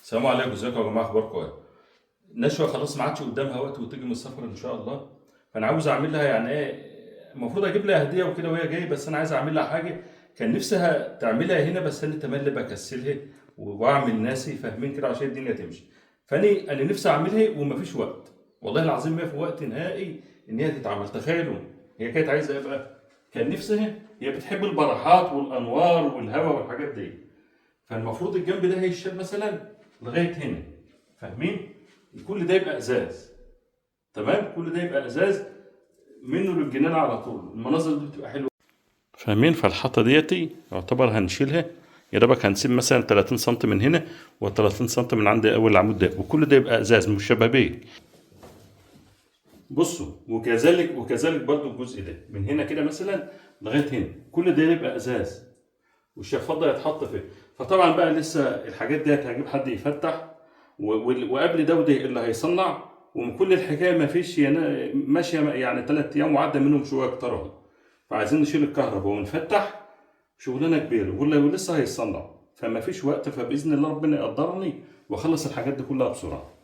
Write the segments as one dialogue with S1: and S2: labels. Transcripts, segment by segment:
S1: السلام عليكم، ازيكم يا جماعه؟ اخباركم ايه؟ نشوى خلاص ما عادش قدامها وقت وتيجي من السفر ان شاء الله. فانا عاوز اعمل لها يعني ايه، المفروض اجيب لها هديه وكده وهي جايه، بس انا عايز اعمل لها حاجه كان نفسها تعملها هنا، بس انا تملي بكسلها واعمل ناسي فاهمين كده عشان الدنيا تمشي. فانا نفسي اعملها ومفيش وقت، والله العظيم ما في وقت نهائي ان هي تتعمل. تخيلوا هي كانت عايزه ايه بقى؟ كان نفسها، هي بتحب البراحات والانوار والهواء والحاجات دي، فالمفروض الجنب ده هيشال مثلا لغايه هنا، فاهمين؟ كل ده يبقى ازاز، تمام؟ كل ده يبقى ازاز منه للجنينه على طول، المناظر دي بتبقى حلوه، فاهمين؟ فالحطه ديتي يعتبر هنشيلها، يا دوبك هنسيب مثلا 30 سم من هنا و30 سم من عند اول العمود ده، وكل ده يبقى ازاز مش شبابيك. بصوا، وكذلك برضو الجزء ده من هنا كده مثلا لغايه هنا، كل ده يبقى ازاز والشفاط ده يتحط فيه. فطبعا بقى لسه الحاجات دي هجيب حد يفتح، وقبل ده وده اللي هيصنع، ومن كل الحكايه ما فيش ماشيه يعني 3 ايام وعدى منهم شويه اكترهم. فعايزين نشيل الكهرباء ونفتح، شغلانه كبيره ولسه هيصنع، فما فيش وقت. فباذن الله ربنا يقدرني واخلص الحاجات دي كلها بسرعه.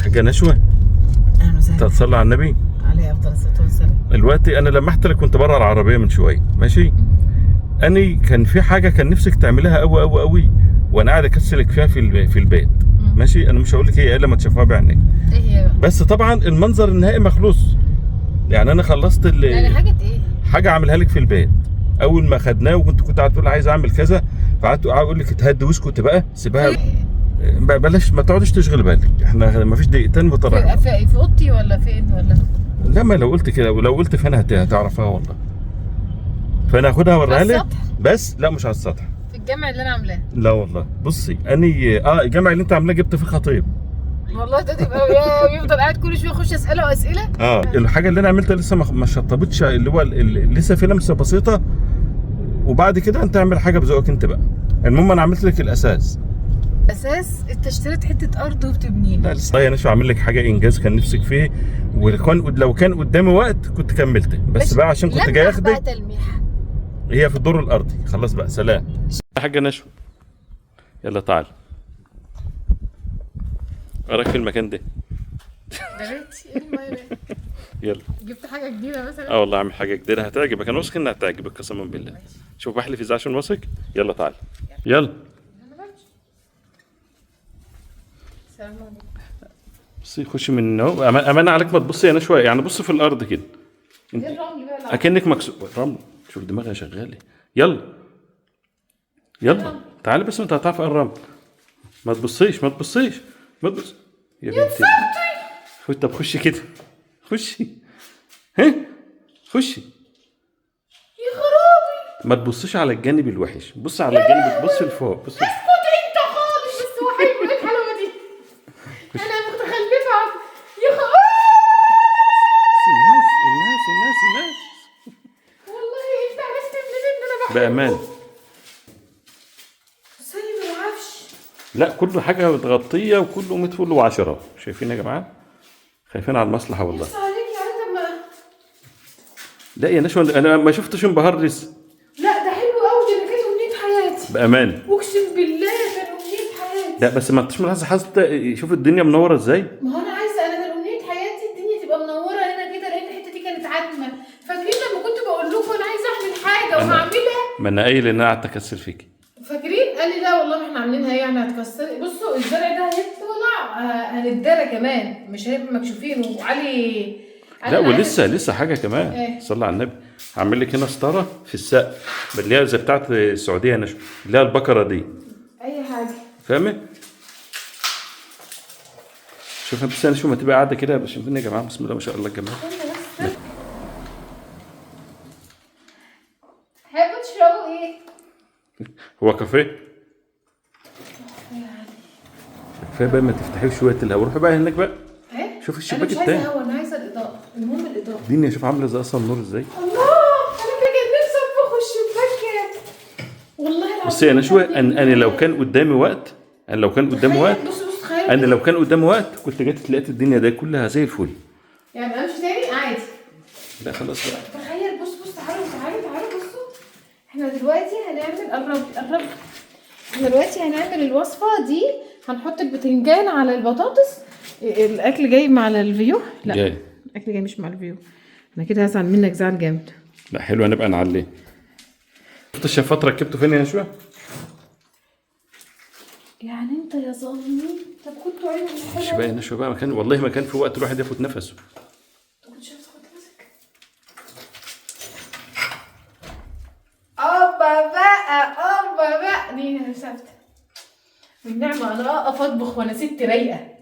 S1: حاجه نشوه،
S2: اهلا وسهلا.
S1: تصلي على النبي
S2: عليه افضل الصلاه والسلام.
S1: دلوقتي انا لما احترق كنت بره العربيه من شويه ماشي، اني كان في حاجه كان نفسك تعملها قوي قوي قوي، وانا قاعد اكسلك فيها في البيت ماشي. انا مش هقول لك هي الا ما تشوفها بعينك.
S2: ايه هي بقى؟
S1: بس طبعا المنظر النهائي مخلوص، يعني انا خلصت
S2: يعني حاجه ايه؟
S1: حاجه اعملها لك في البيت. اول ما خدناه وكنت قاعد تقول عايز اعمل كذا، فقعدت اقول لك اتهدي واسكت بقى سيبها، بلاش ما تقعدش تشغل بالك، احنا ما فيش دقيقتين بطريقه.
S2: في اوضتي ولا فين ولا؟
S1: لما لو قلت كده ولو قلت فانا هتعرفها والله. فانا هاخدها اوريها لك، بس لا مش على السطح،
S2: في الجامع اللي انا عاملاه.
S1: لا والله. بصي اني الجامع اللي انت عاملاه جبت فيه خطيب
S2: والله ده تبقى يفضل قاعد كل شويه يخش اسئله واسئله.
S1: الحاجه اللي انا عملتها لسه ما شطبتش، اللي هو لسه في لمسه بسيطه، وبعد كده انت اعمل حاجه بذوقك انت بقى. المهم انا عملت لك الاساس.
S2: اساس انت اشتريت حته ارض وبتبنيها؟
S1: لا لسه انا عامل لك حاجه انجاز كان نفسك فيه، لو كان قدامي وقت كنت كملت، بس بقى عشان كنت جاي اخدك.
S2: بقى تلميح
S1: هي في الدور الارضي، خلاص بقى سلام يا حاجه نشوى. يلا تعال اراك في المكان ده.
S2: بنتي ايه المايه؟
S1: يلا
S2: جبت حاجه جديده مثلا؟
S1: والله اعمل حاجه جديده هتعجبك، انا واثق انها هتعجبك قسما بالله. شوف بحلف ازاي عشان واثق. يلا تعال يلا.
S2: السلام عليكم.
S1: بصي خش من النوم، امانه عليك ما تبصي هنا شويه، يعني بصي في الارض كده.
S2: ايه الرمل بقى؟
S1: اكنك مكسور رمل، شوف دماغها شغاله. يلا يلا تعالي، بس انت هتعرف الرمل. ما تبصيش ما تبصيش ما تبص يا بنتي. طب خشي كده، خشي، ها خشي.
S2: يا خرابي،
S1: ما تبصيش على الجانب الوحش، بص على الجانب، بص لفوق، بص
S2: اسكت انت خالص. بس هو حلو، ايه الحلاوه دي؟ انا متخلفه يا خرابي.
S1: الناس
S2: والله انت عرفت منين ان انا بحبه؟
S1: بامان.
S2: سايب العفش.
S1: لا كل حاجه متغطيه وكله 100 فل و10. شايفين يا جماعه؟ خايفين على المصلحه والله.
S2: بس عليك يعني لما.
S1: لا يا نشوى انا ما شفتش انبهار لسه.
S2: لا ده حلو قوي، ده كانت امنيه حياتي
S1: بامان.
S2: اقسم بالله، كان امنيه حياتي.
S1: لا بس ما انتش ملاحظه حاسه، شوف الدنيا منوره ازاي.
S2: ما هو انا عايزه، انا كان امنيه حياتي الدنيا تبقى منوره هنا كده، لان الحته دي كانت عتمه. فاكرين لما كنت بقول لكم انا عايزه اعمل حاجه وهعملها؟
S1: ما انا قايل ان انا قعدت اكسل فيكي.
S2: فاكرين؟ قال لي لا والله ما احنا عاملينها يعني هتكسري. بصوا الزرع ده هيطلع هنتدارى كمان، مش هنبقى مكشوفين. وعلي
S1: لا ولسه حاجه كمان.
S2: ايه؟
S1: صلى على النبي. هعمل لك هنا ستاره في السقف اللي هي زي بتاعت السعوديه نشوى، اللي هي البقره دي،
S2: اي حاجه
S1: فاهمه؟ شوف بس انا شو ما تبقى قاعده كده، شايفين يا جماعه؟ بسم الله ما شاء الله الجمال.
S2: تحبوا تشربوا ايه؟
S1: هو كافيه؟ كفايه بقى ما تفتحيش شويه الهوا، روحي بقى هناك بقى.
S2: ايه؟
S1: شوف الشباك
S2: انا مش
S1: التاني.
S2: عايزه هوا، انا عايزه الاضاءه. المهم الاضاءه.
S1: الدنيا شوف عامله زي اصلا النور ازاي.
S2: الله انا كان نفسي اطبخ الشباك والله العظيم.
S1: بصي انا شويه انا لو كان قدامي وقت، انا لو كان قدامي وقت،
S2: بص تخيل
S1: انا لو كان قدامي وقت كنت جيت لقيت الدنيا دي كلها زي الفل.
S2: يعني امشي تاني عادي.
S1: لا خلاص بقى.
S2: تخيل بص تعالوا بصوا. احنا دلوقتي هنعمل قرب. احنا دلوقتي هنعمل الوصفه دي، هنحط البتنجان على البطاطس. الاكل جاي مع الفيو؟ لا
S1: جاي.
S2: الاكل جاي مش مع الفيو. انا كده هزعل منك زعل جامد.
S1: لا حلو، هنبقى نعليه. شفت الشفاط ركبته فين يا نشوى؟
S2: يعني انت يا ظالمين. طب كنتوا عينوا
S1: مش بقى يا نشوى بقى، مكان والله ما كان في وقت الواحد ياخد نفسه.
S2: كنت شايف تاخد نفسك. اوبا بقى دي ثابته. بالنعمه انا اقف اطبخ وانا ست رايقه.